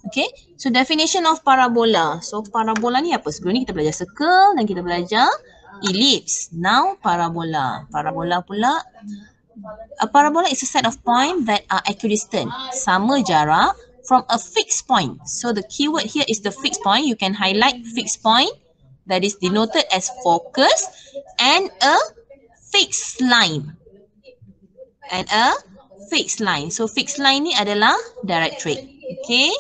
Okay, so definition of parabola. So parabola ni apa? Sebelum ni kita belajar circle dan kita belajar ellipse. Now parabola. Parabola pula, a parabola is a set of points that are equidistant, sama jarak from a fixed point. So the keyword here is the fixed point. You can highlight fixed point, that is denoted as focus, and a fixed line. And a fixed line. So fixed line ni adalah directrix. Okay.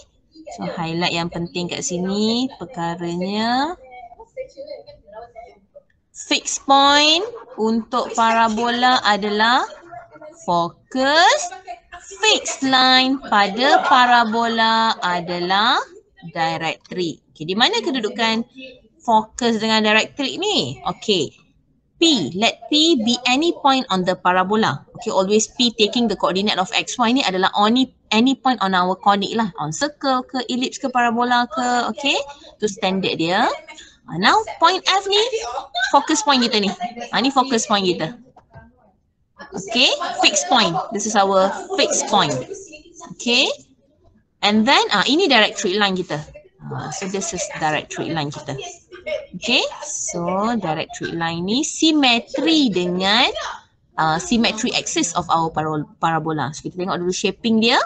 So highlight yang penting kat sini perkaranya. Fixed point untuk parabola adalah fokus. Fixed line pada parabola adalah directrix. Okay, di mana kedudukan fokus dengan directrix ni? Okay. P, let P be any point on the parabola. Okay, always P taking the coordinate of XY ni adalah any point on our coordinate lah. On circle ke, ellipse ke, parabola ke, okay. Tu standard dia. Now, point F ni, focus point kita ni. Ni focus point kita. Okay, fixed point. This is our fixed point. Okay. And then, ini directrix line kita. So, this is directrix line kita. Okay, so directrix line ni simetri dengan symmetry axis of our parabola. So kita tengok dulu shaping dia.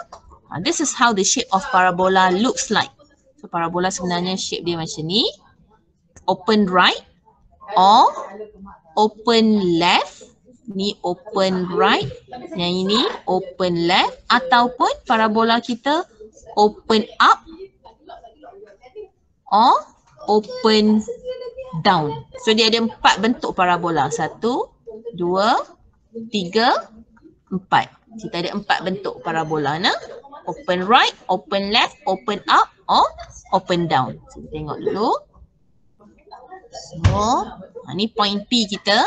This is how the shape of parabola looks like. So parabola sebenarnya shape dia macam ni. Open right or open left. Ni open right. Yang ini open left. Ataupun parabola kita open up or open down. So dia ada 4 bentuk parabola. 1, 2, 3, 4. Kita ada 4 bentuk parabola. Open right, open left, open up or open down. So kita tengok dulu. So ni point P kita.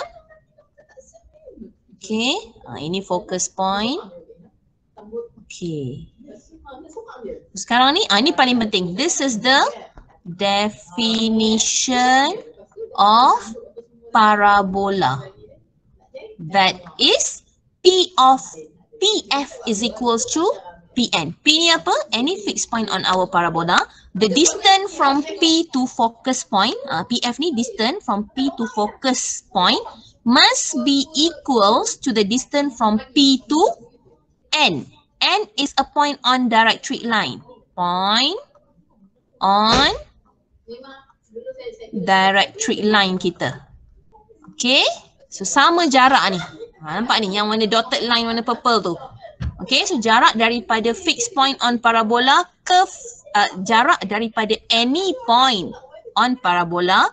Okay, ini focus point. Okay. Sekarang ni paling penting. This is the definition of parabola. That is P of PF is equals to PN. P ni apa? Any fixed point on our parabola. The distance from P to focus point, PF ni distance from P to focus point must be equals to the distance from P to N. N is a point on directrix line. Point on directrix line kita. Okay. So sama jarak ni. Nampak ni yang warna dotted line warna purple tu. Okay. So jarak daripada fixed point on parabola ke jarak daripada any point on parabola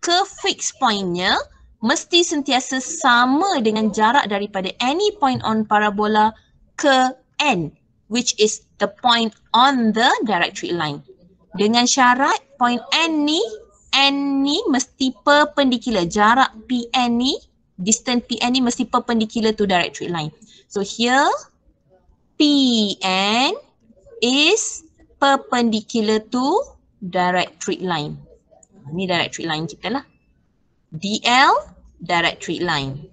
ke fixed pointnya mesti sentiasa sama dengan jarak daripada any point on parabola ke N, which is the point on the directrix line. Dengan syarat point N ni mesti perpendicular. Jarak PN ni, distance PN ni mesti perpendicular to directrix line. So here PN is perpendicular to directrix line. Ni directrix line kita lah. DL directrix line.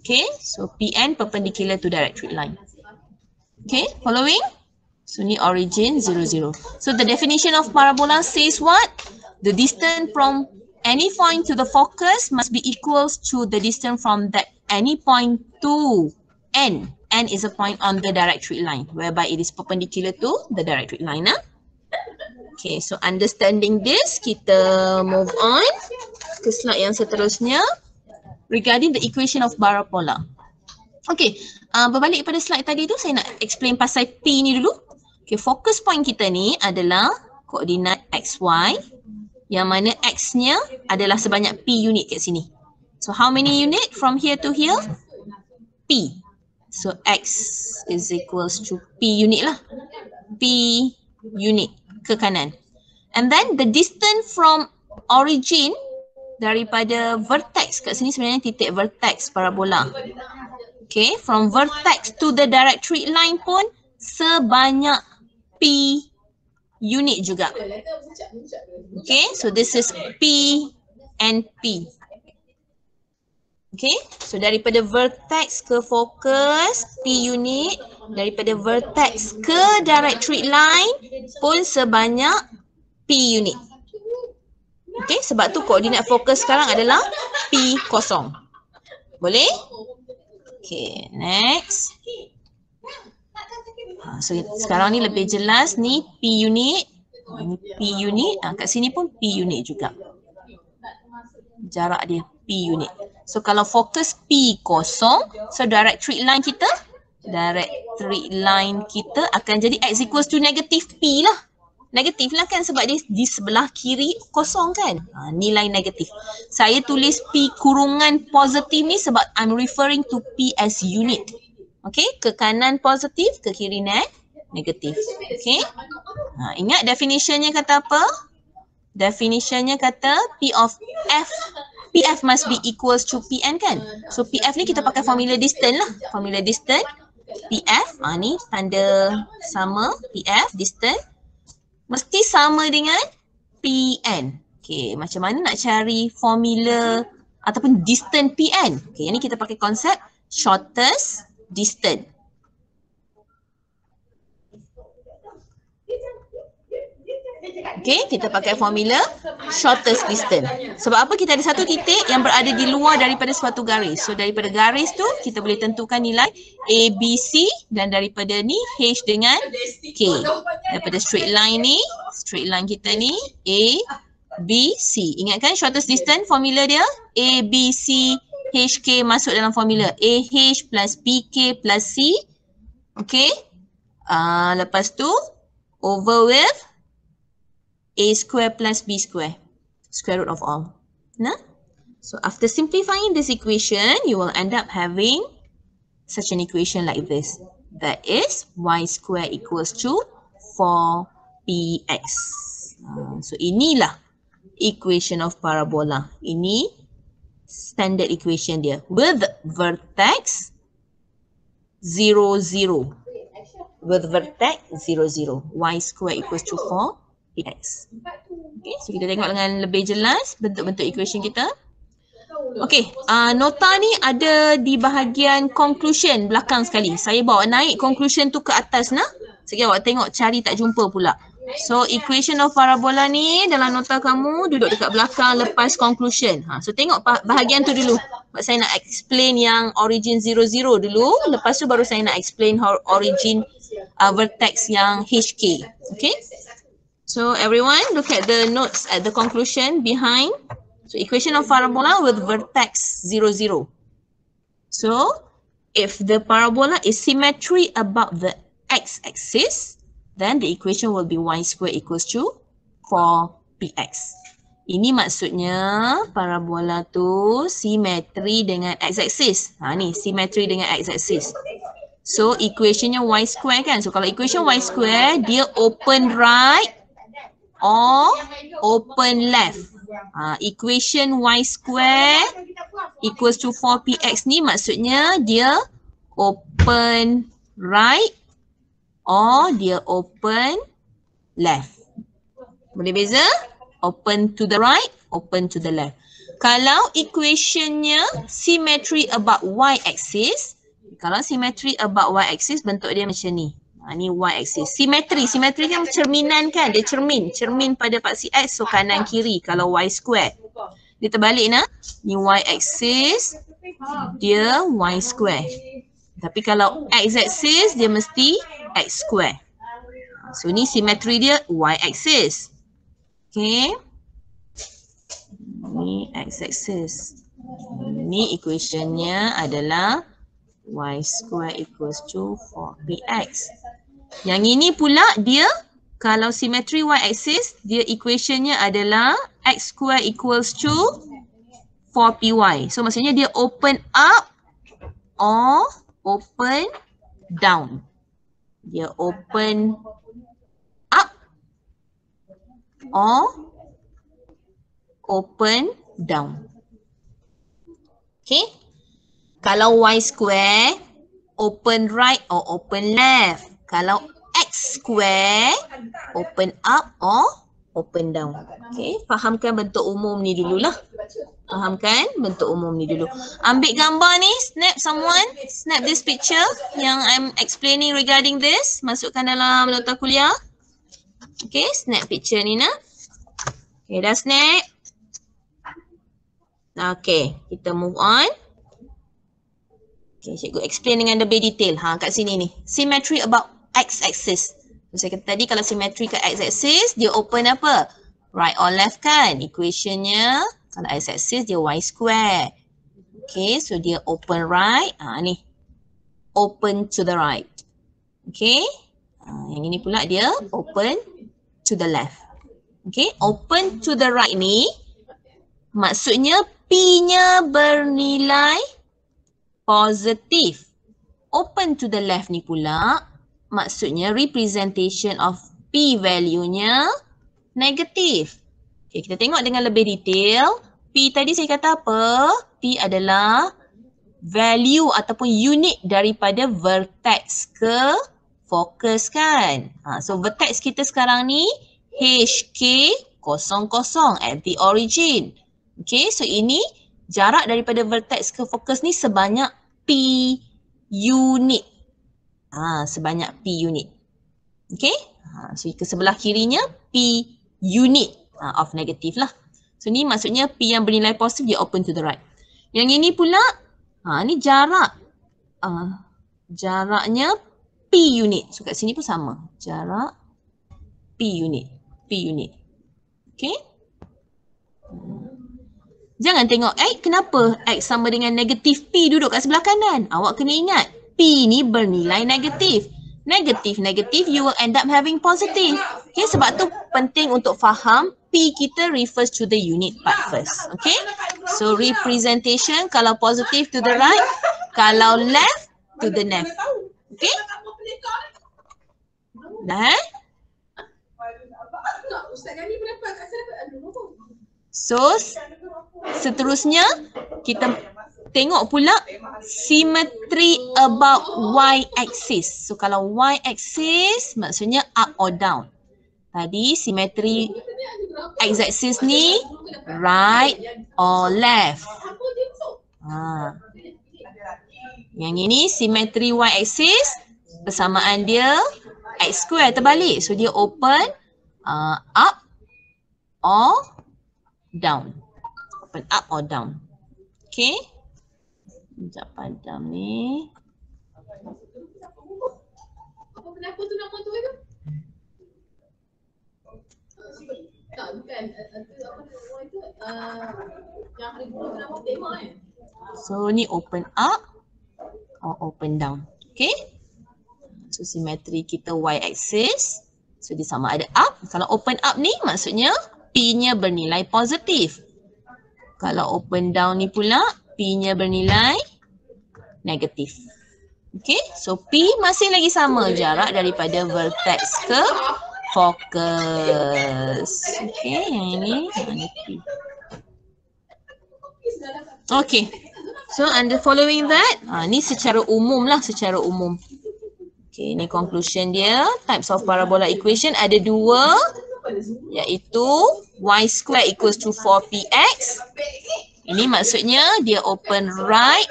Okay, so PN perpendicular to directrix line. Okay, following? So ni origin 0, 0. So the definition of parabola says what? The distance from any point to the focus must be equals to the distance from that any point to N. N is a point on the directrix line whereby it is perpendicular to the directrix line. Okay, so understanding this, kita move on ke slide yang seterusnya regarding the equation of parabola. Okay, berbalik pada slide tadi tu saya nak explain pasal P ni dulu. Okay, focus point kita ni adalah koordinat XY yang mana X-nya adalah sebanyak P unit kat sini. So how many unit from here to here? P. So X is equals to P unit lah. P unit ke kanan. And then the distance from origin daripada vertex kat sini sebenarnya titik vertex parabola. Okay, from vertex to the directrix line pun sebanyak P unit juga. Okay, so this is P and P. Okay, so daripada vertex ke fokus P unit, daripada vertex ke direct straight line pun sebanyak P unit. Okay, sebab tu koordinat fokus sekarang adalah P kosong. Boleh? Okay, next. So sekarang ni lebih jelas ni P unit. Ini P unit, kat sini pun P unit juga. Jarak dia P unit. So kalau fokus P kosong, so direct straight line kita akan jadi x equals to negative P lah. Negatif lah kan sebab dia di sebelah kiri kosong kan. Nilai negatif. Saya tulis P kurungan positif ni sebab I'm referring to P as unit. Okay, ke kanan positif, ke kiri negatif. Okay. Ingat definitionnya kata apa? Definitionnya kata P of F. PF must be equals to PN kan? So PF ni kita pakai formula distance lah. Formula distance PF, ni tanda sama PF distance mesti sama dengan PN. Okay, macam mana nak cari formula ataupun distance PN? Okay, ni kita pakai konsep shortest distance. Okay, kita pakai formula shortest distance. Sebab apa? Kita ada satu titik yang berada di luar daripada suatu garis. So daripada garis tu kita boleh tentukan nilai A, B, C dan daripada ni H dengan K. Daripada straight line ni, straight line kita ni A, B, C. Ingatkan shortest distance formula dia A, B, C, H, K masuk dalam formula A, H plus B, K plus C. Okay. Lepas tu over with A square plus B square, square root of all. Nah? So after simplifying this equation, you will end up having such an equation like this. That is y square equals to 4px. So inilah equation of parabola. Ini standard equation dia with vertex 0, 0. With vertex 0, 0. Y square equals to 4px. Okay, so kita tengok dengan lebih jelas bentuk-bentuk equation kita. Okay, nota ni ada di bahagian conclusion belakang sekali. Saya bawa naik conclusion tu ke atas nah. Sekejap awak tengok cari tak jumpa pula. So equation of parabola ni dalam nota kamu duduk dekat belakang lepas conclusion. So tengok bahagian tu dulu. Saya nak explain yang origin 0, 0 dulu. Lepas tu baru saya nak explain origin vertex yang HK. Okay. So everyone look at the notes at the conclusion behind. So equation of parabola with vertex 0, 0. So if the parabola is symmetry about the x-axis, then the equation will be y square equals to 4px. Ini maksudnya parabola tu simetri dengan x-axis. Ni simetri dengan x-axis. So equationnya y square kan. So kalau equation y square dia open right or open left. Equation y square equals to 4px ni maksudnya dia open right or dia open left. Boleh beza? Open to the right, open to the left. Kalau equationnya symmetry about y-axis, kalau symmetry about y-axis bentuk dia macam ni. Ni y-axis. Simetri kan cerminan kan? Dia cermin pada paksi x, so kanan kiri kalau y square. Dia terbalik nah. Ni y-axis, dia y square. Tapi kalau x-axis, dia mesti x square. So ni simetri dia y-axis. Okay. Ni x-axis. Ni equationnya adalah y square equals to 4px. Yang ini pula dia kalau simetri y-axis, dia equationnya adalah x square equals to 4py. So maksudnya dia open up or open down. Dia open up or open down. Okay. Kalau y square, open right or open left. Kalau x square, open up or open down. Okay, fahamkan bentuk umum ni dululah. Fahamkan bentuk umum ni dulu. Ambil gambar ni, snap someone, snap this picture yang I'm explaining regarding this. Masukkan dalam nota kuliah. Okay, snap picture ni nak. Okay, dah snap. Okay, kita move on. Okay, cikgu explain dengan lebih detail. Kat sini ni. Symmetry about x-axis. Saya kata tadi kalau symmetry kat x-axis, dia open apa? Right or left kan? Equationnya, kalau x-axis dia y square. Okay, so dia open right. Ni. Open to the right. Okay. Yang ini pula dia open to the left. Okay, open to the right ni, maksudnya P-nya bernilai positif. Open to the left ni pula, maksudnya representation of P value-nya negatif. Okay, kita tengok dengan lebih detail. P tadi saya kata apa? P adalah value ataupun unit daripada vertex ke fokus kan. So vertex kita sekarang ni HK00 at the origin. Okay, so ini jarak daripada vertex ke fokus ni sebanyak P unit. Sebanyak P unit. Okay, so ke sebelah kirinya P unit of negatif lah. So ni maksudnya P yang bernilai positif dia open to the right. Yang ini pula, ni jarak. Jaraknya P unit. So kat sini pun sama. Jarak P unit. P unit. Okay. Jangan tengok kenapa X sama dengan negatif P duduk kat sebelah kanan. Awak kena ingat P ni bernilai negatif. Negatif, you will end up having positive. Okay, sebab tu penting untuk faham P kita refers to the unit part first. Okay. So representation kalau positive to the right, kalau left to the left. Okay. Dah So seterusnya kita tengok pula symmetry about y-axis. So kalau y-axis maksudnya up or down. Tadi symmetry x-axis ni right or left. Yang ini symmetry y-axis, persamaan dia x square terbalik. So dia open up or down. Open up or down. Okay. Sekejap padam ni. Kenapa tu nama tu itu? Tak, bukan. Itu yang hari dulu nama tema kan? So ni open up or open down. Okay. So simetri kita y-axis. So dia sama ada up. Kalau open up ni maksudnya P-nya bernilai positif. Kalau open down ni pula P-nya bernilai negatif. Okay. So P masih lagi sama jarak daripada vertex ke fokus. Okay. Yang ini P. Okay. So under following that, ni secara umum lah, secara umum. Okay, ni conclusion dia. Types of parabola equation ada dua, iaitu y square equals to 4px. Ini maksudnya dia open right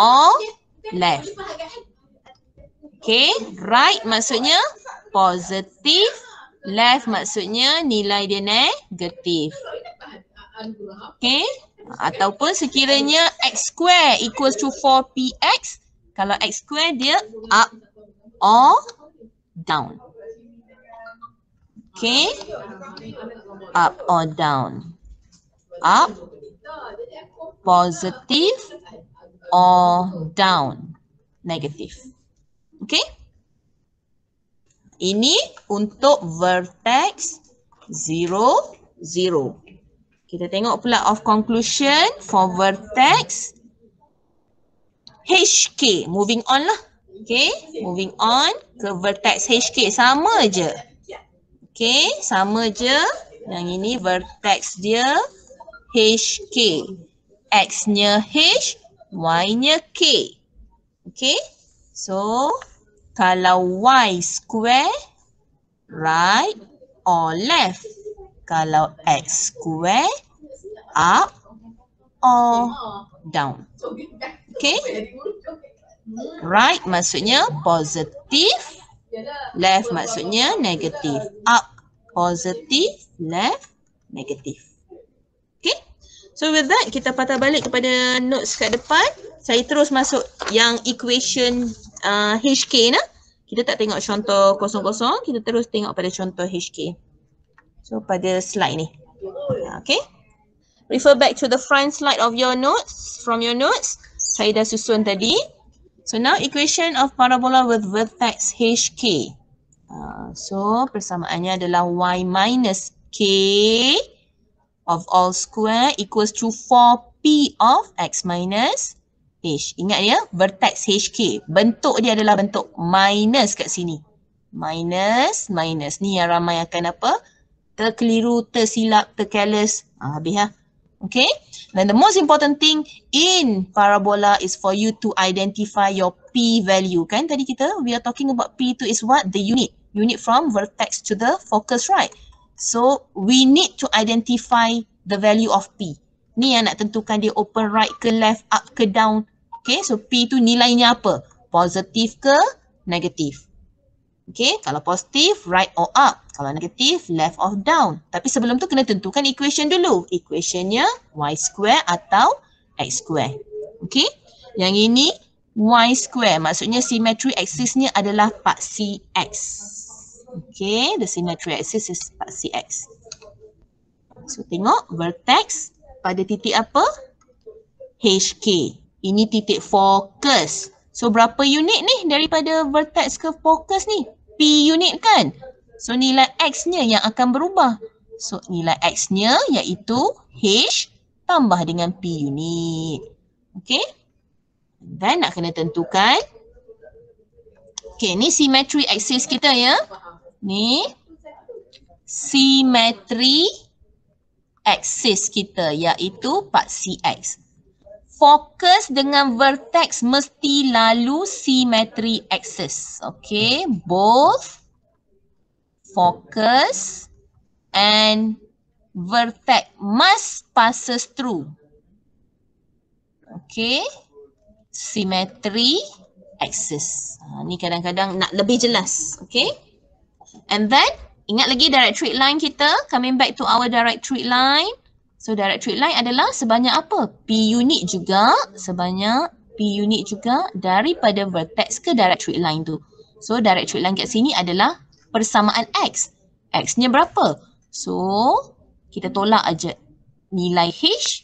or left. Okay, right maksudnya positif, left maksudnya nilai dia negatif. Okay, ataupun sekiranya x square equals to 4px, kalau x square dia up or down. Okay, up or down. Up, positive or down, negatif. Okay. Ini untuk vertex 0, 0. Kita tengok pula of conclusion for vertex HK. Moving on lah. Okay, moving on ke vertex HK. Sama je. Okay, sama je. Yang ini vertex dia HK. X-nya H, Y-nya K. Okay, so kalau Y square right or left? Kalau X square, up or down? Okay? Right maksudnya positif, left maksudnya negatif. Up positif, left negatif. Okay? So with that, kita patah balik kepada notes kat depan. Saya terus masuk yang equation HK nah. Kita tak tengok contoh kosong-kosong, kita terus tengok pada contoh HK. So pada slide ni. Okay? Refer back to the front slide of your notes, from your notes. Saya dah susun tadi. So now equation of parabola with vertex HK. So persamaannya adalah y minus k of all square equals to 4p of x minus h. Ingat ya, vertex HK. Bentuk dia adalah bentuk minus kat sini. Minus, minus. Ni yang ramai akan apa? Terkeliru, tersilap, tercareless. Habis lah. Okay. Then the most important thing in parabola is for you to identify your p value. Kan tadi kita, we are talking about p itu is what? The unit. Unit from vertex to the focus, right? So we need to identify the value of p. Ni yang nak tentukan dia open right ke left, up ke down. Okay, so p itu nilainya apa? Positif ke negatif? Okay, kalau positif, right or up. Kalau negatif, left or down. Tapi sebelum tu kena tentukan equation dulu. Equationnya y square atau x square. Okay, yang ini y square. Maksudnya symmetry axis-nya adalah paksi x. Okay, the symmetry axis is paksi x. So tengok vertex pada titik apa? HK. Ini titik fokus. So berapa unit ni daripada vertex ke fokus ni? P unit kan? So nilai X-nya yang akan berubah. So nilai X-nya iaitu H tambah dengan P unit. Okay? Dan nak kena tentukan. Okay, ni symmetry axis kita ya. Ni symmetry axis kita iaitu paksi X. Fokus dengan vertex mesti lalu symmetry axis. Okay, both focus and vertex must passes through. Okay, symmetry axis. Ni kadang-kadang nak lebih jelas. Okay, and then ingat lagi direct straight line kita. Coming back to our direct straight line. So direct straight line adalah sebanyak apa? P unit juga, sebanyak P unit juga daripada vertex ke direct straight line tu. So direct straight line kat sini adalah persamaan X. X-nya berapa? So kita tolak aja nilai H,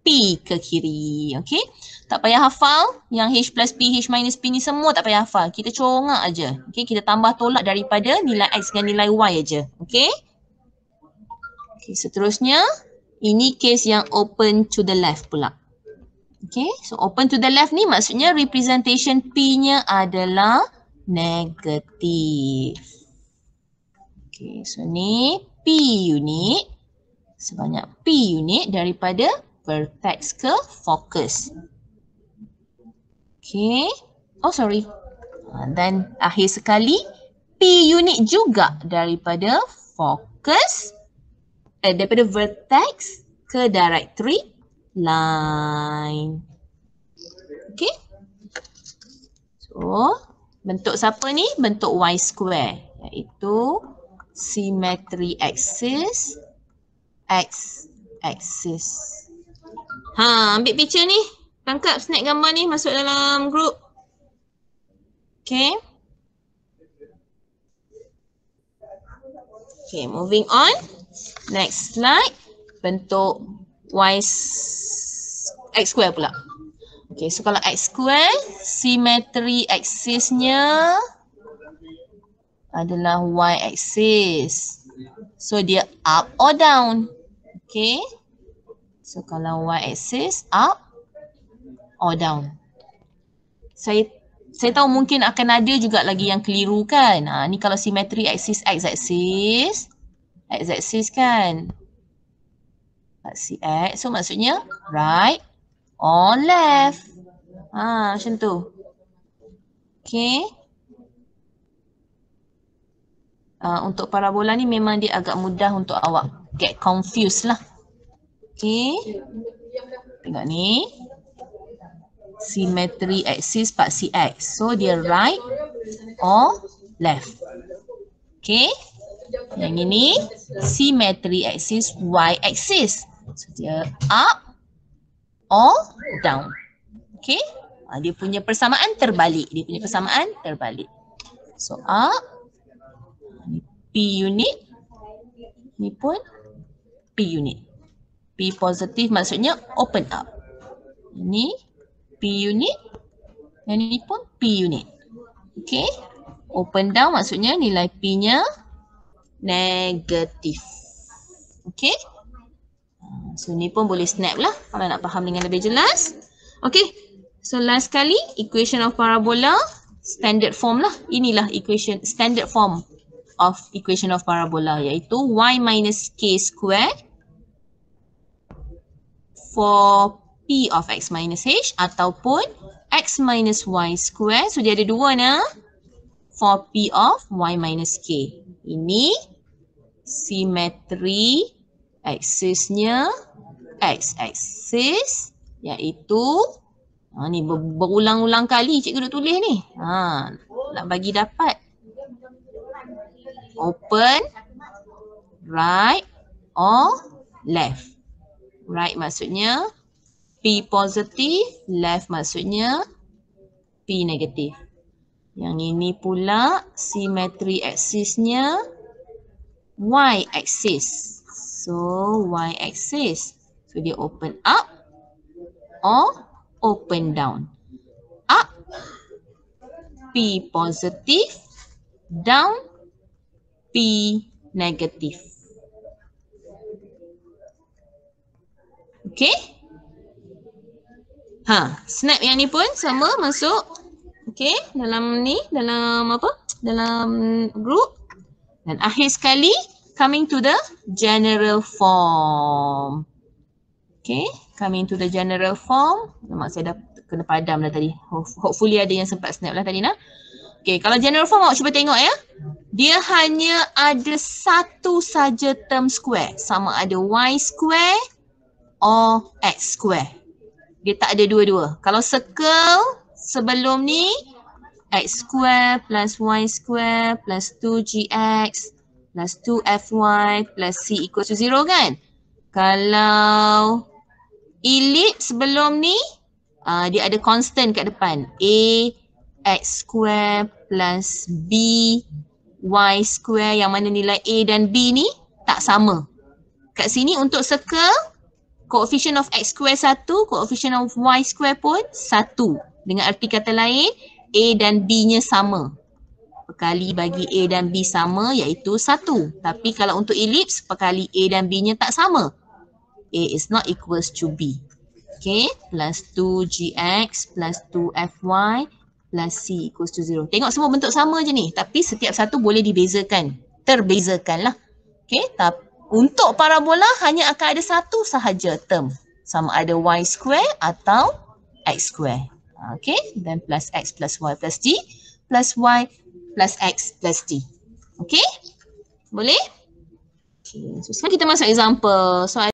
P ke kiri. Okay? Tak payah hafal yang H plus P, H minus P ni semua tak payah hafal. Kita corongak aja. Okay? Kita tambah tolak daripada nilai X dengan nilai Y aja. Okay? Okay, seterusnya. Ini case yang open to the left pula. Okay, so open to the left ni maksudnya representation P-nya adalah negatif. Okay, so ni P unit. Sebanyak P unit daripada vertex ke focus. Okay, oh sorry. Dan akhir sekali P unit juga daripada focus. Daripada vertex ke directory line. Okay. So, bentuk siapa ni? Bentuk y square. Iaitu symmetry axis, x axis. Ambil picture ni. Tangkap snap gambar ni masuk dalam group. Okay. Okay, moving on. Next slide, bentuk x square pula. Okay, so kalau x square, symmetry axis-nya adalah y axis. So dia up or down. Okay, so kalau y axis, up or down. Saya tahu mungkin akan ada juga lagi yang keliru kan. Ni kalau symmetry axis, x axis. X-axis kan. Paksi X. So maksudnya right or left. Macam tu. Okay. untuk parabola ni memang dia agak mudah untuk awak get confused lah. Okay. Tengok ni. Symmetry axis part CX. So dia right or left. Okay. Yang ini symmetry axis Y axis. So dia up or down. Okay. Dia punya persamaan terbalik. So up. Ni P unit. Ni pun P unit. P positif maksudnya open up. Ini P unit. Yang ni pun P unit. Okay. Open down maksudnya nilai P-nya negatif. Okay. So ni pun boleh snap lah kalau nak faham dengan lebih jelas. Okay. So last kali equation of parabola standard form lah. Inilah equation standard form of equation of parabola iaitu y minus k square for p of x minus h ataupun x minus y square. So dia ada dua nah. For p of y minus k. Ini simetri aksisnya x-axis iaitu ni berulang-ulang kali cikgu duk tulis ni. Nak bagi dapat. Open, right or left. Right maksudnya P positif, left maksudnya P negatif. Yang ini pula simetri aksisnya Y axis. So Y axis. So dia open up or open down. Up P positif, down P negatif. Okay. Snap yang ni pun sama masuk. Okay, dalam ni, dalam apa? Dalam group. Dan akhir sekali, coming to the general form. Okay, coming to the general form. Mak saya dah kena padam dah tadi. Hopefully ada yang sempat snap lah tadi nah. Okay, kalau general form awak cuba tengok ya. Dia hanya ada satu saja term square. Sama ada y square or x square. Dia tak ada dua-dua. Kalau circle sebelum ni x square plus y square plus 2gx plus 2fy plus c equals to 0 kan? Kalau ellipse sebelum ni dia ada constant kat depan. A x square plus b y square yang mana nilai a dan b ni tak sama. Kat sini untuk circle coefficient of x square 1, coefficient of y square pun 1. Dengan arti kata lain, a dan b nya sama. Perkali bagi a dan b sama iaitu 1. Tapi kalau untuk ellipse, perkali a dan b nya tak sama. A is not equals to b. Okay, plus 2gx plus 2fy plus c equals to 0. Tengok semua bentuk sama je ni. Tapi setiap satu boleh dibezakan. Terbezakan lah. Okay, untuk parabola hanya akan ada satu sahaja term. Sama ada y square atau x square. Okay, dan plus x plus y plus d plus y plus x plus d. Okay, boleh? Okay, so sekarang kita masuk example. So